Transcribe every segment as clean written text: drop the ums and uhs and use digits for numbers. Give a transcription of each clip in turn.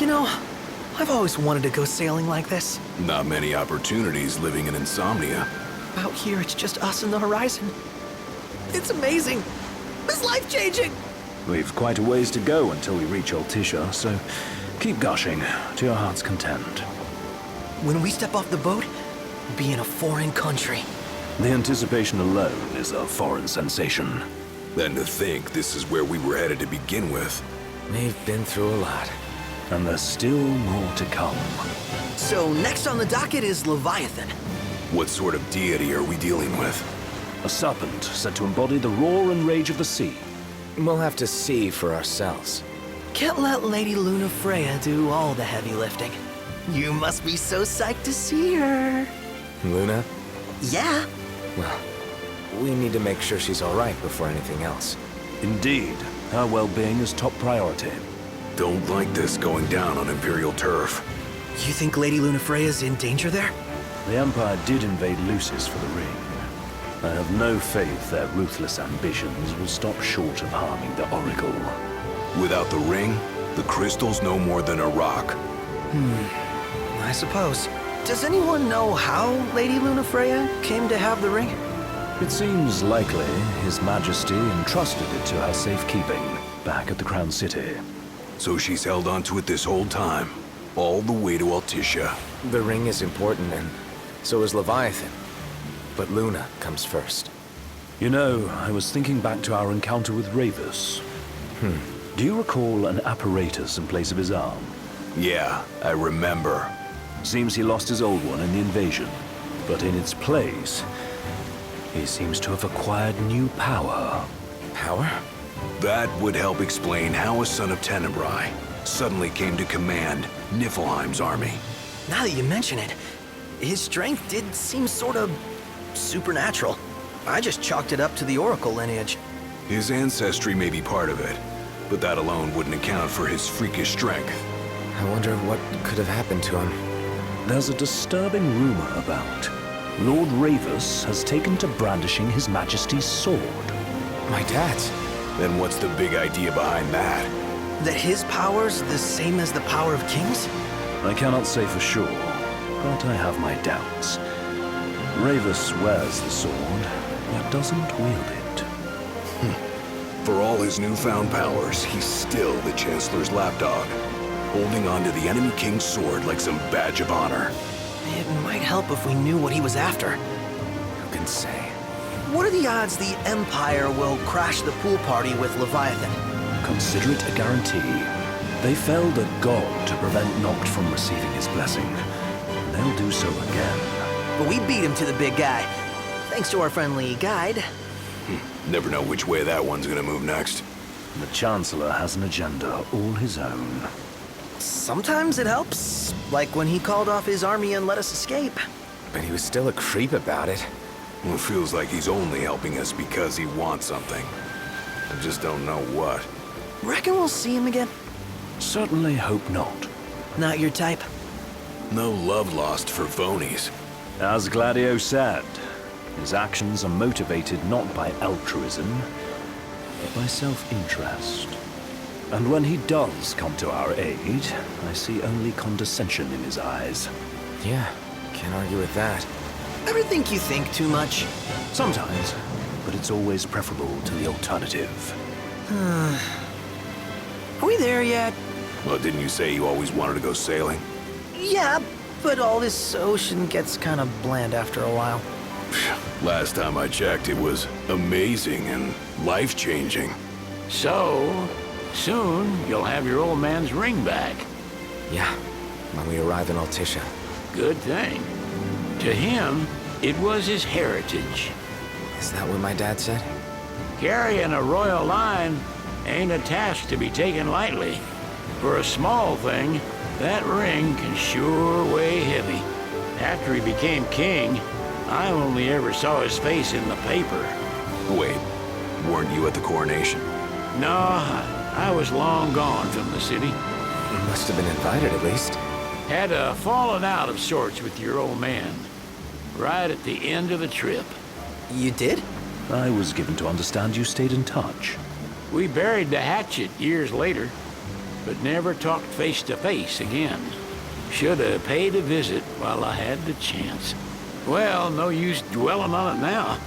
You know, I've always wanted to go sailing like this. Not many opportunities living in Insomnia. Out here, it's just us and the horizon. It's amazing. It's life-changing. We've quite a ways to go until we reach Altissia, so keep gushing to your heart's content. When we step off the boat, we'll be in a foreign country. The anticipation alone is a foreign sensation. Then to think this is where we were headed to begin with. We've been through a lot. And there's still more to come. So next on the docket is Leviathan. What sort of deity are we dealing with? A serpent said to embody the roar and rage of the sea. We'll have to see for ourselves. Can't let Lady Luna Freya do all the heavy lifting. You must be so psyched to see her. Luna? Yeah. Well, we need to make sure she's all right before anything else. Indeed, her well-being is top priority. Don't like this going down on Imperial turf. You think Lady Luna Freya's in danger there? The Empire did invade Lucis for the ring. I have no faith their ruthless ambitions will stop short of harming the Oracle. Without the ring, the crystal's no more than a rock. I suppose. Does anyone know how Lady Luna Freya came to have the ring? It seems likely His Majesty entrusted it to her safekeeping back at the Crown City. So she's held onto it this whole time, all the way to Altissia. The ring is important, and so is Leviathan. But Luna comes first. You know, I was thinking back to our encounter with Ravus. Do you recall an apparatus in place of his arm? Yeah, I remember. Seems he lost his old one in the invasion, but in its place, he seems to have acquired new power. Power? That would help explain how a son of Tenebrae suddenly came to command Niflheim's army. Now that you mention it, his strength did seem sort of supernatural. I just chalked it up to the Oracle lineage. His ancestry may be part of it, but that alone wouldn't account for his freakish strength. I wonder what could have happened to him. There's a disturbing rumor about Lord Ravus has taken to brandishing His Majesty's sword. My dad's. Then what's the big idea behind that? That his power's the same as the power of kings? I cannot say for sure, but I have my doubts. Ravus wears the sword, but doesn't wield it. For all his newfound powers, he's still the Chancellor's lapdog, holding on to the enemy king's sword like some badge of honor. It might help if we knew what he was after. Who can say? What are the odds the Empire will crash the pool party with Leviathan? Consider it a guarantee. They felled a god to prevent Noct from receiving his blessing. And they'll do so again. But we beat him to the big guy, thanks to our friendly guide. Never know which way that one's gonna move next. The Chancellor has an agenda all his own. Sometimes it helps, like when he called off his army and let us escape. But he was still a creep about it. Well, it feels like he's only helping us because he wants something. I just don't know what. Reckon we'll see him again? Certainly hope not. Not your type? No love lost for phonies. As Gladio said, his actions are motivated not by altruism, but by self-interest. And when he does come to our aid, I see only condescension in his eyes. Yeah, can't argue with that. Ever think you think too much? Sometimes, but it's always preferable to the alternative. Are we there yet? Well, didn't you say you always wanted to go sailing? Yeah, but all this ocean gets kind of bland after a while. Last time I checked, it was amazing and life-changing. So, soon you'll have your old man's ring back. Yeah, when we arrive in Altissia. Good thing. To him, it was his heritage. Is that what my dad said? Carrying a royal line ain't a task to be taken lightly. For a small thing, that ring can sure weigh heavy. After he became king, I only ever saw his face in the paper. Wait, weren't you at the coronation? No, I was long gone from the city. You must have been invited at least. Had a falling out of sorts with your old man. Right at the end of the trip. You did? I was given to understand you stayed in touch. We buried the hatchet years later. but never talked face to face again. Should have paid a visit while I had the chance. Well, no use dwelling on it now.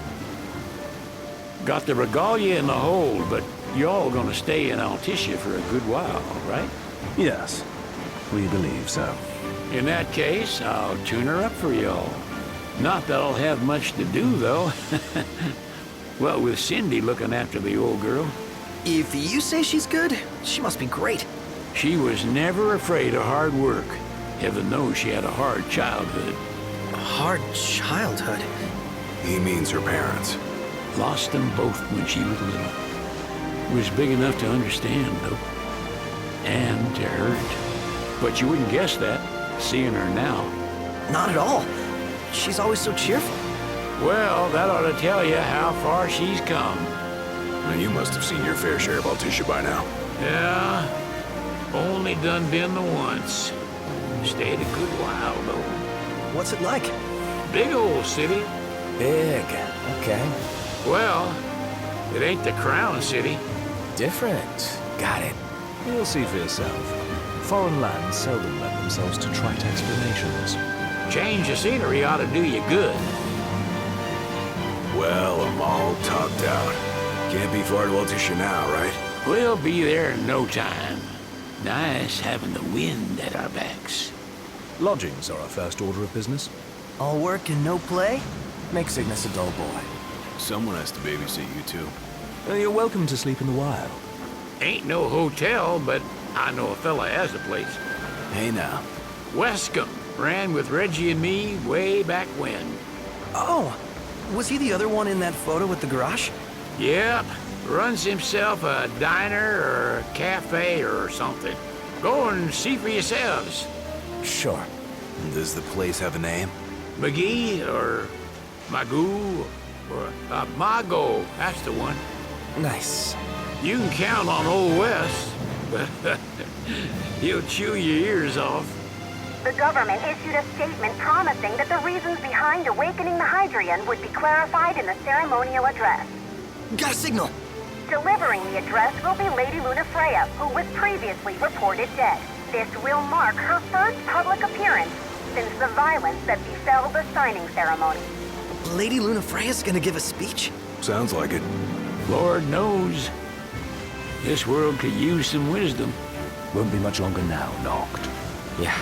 Got the regalia in the hold, but y'all gonna stay in Altissia for a good while, right? Yes, we believe so. In that case, I'll tune her up for y'all. Not that I'll have much to do, though. Well, with Cindy looking after the old girl. If you say she's good, she must be great. She was never afraid of hard work. Heaven knows she had a hard childhood. A hard childhood. He means her parents. Lost them both when she was little. Was big enough to understand, though. And to hurt. But you wouldn't guess that, seeing her now. Not at all. She's always so cheerful. Well, that ought to tell you how far she's come. And you must have seen your fair share of Altissia by now. Yeah, only done been the once. Stayed a good while, though. What's it like? Big old city. Big. Okay. Well, it ain't the Crown City. Different. Got it. You'll see for yourself. Foreign lands seldom lend themselves to trite explanations. Change of scenery ought to do you good. Well, I'm all topped out. Can't be far to Altissia now, right? We'll be there in no time. Nice having the wind at our backs. Lodgings are our first order of business. All work and no play? Make Cygnus a dull boy. Someone has to babysit you too. You're welcome to sleep in the wild. Ain't no hotel, but I know a fella has a place. Hey now. Westcomb ran with Reggie and me way back when. Oh, was he the other one in that photo with the garage? Yep, runs himself a diner or a cafe or something. Go and see for yourselves. Sure. Does the place have a name? McGee or Magoo or Mago, that's the one. Nice. You can count on Old West, but he'll chew your ears off. The government issued a statement promising that the reasons behind awakening the Hydrian would be clarified in the ceremonial address. Got a signal. Delivering the address will be Lady Luna Freya, who was previously reported dead. This will mark her first public appearance since the violence that befell the signing ceremony. Lady Luna Freya's gonna give a speech? Sounds like it. Lord knows. This world could use some wisdom. Won't be much longer now, Noct. Yeah.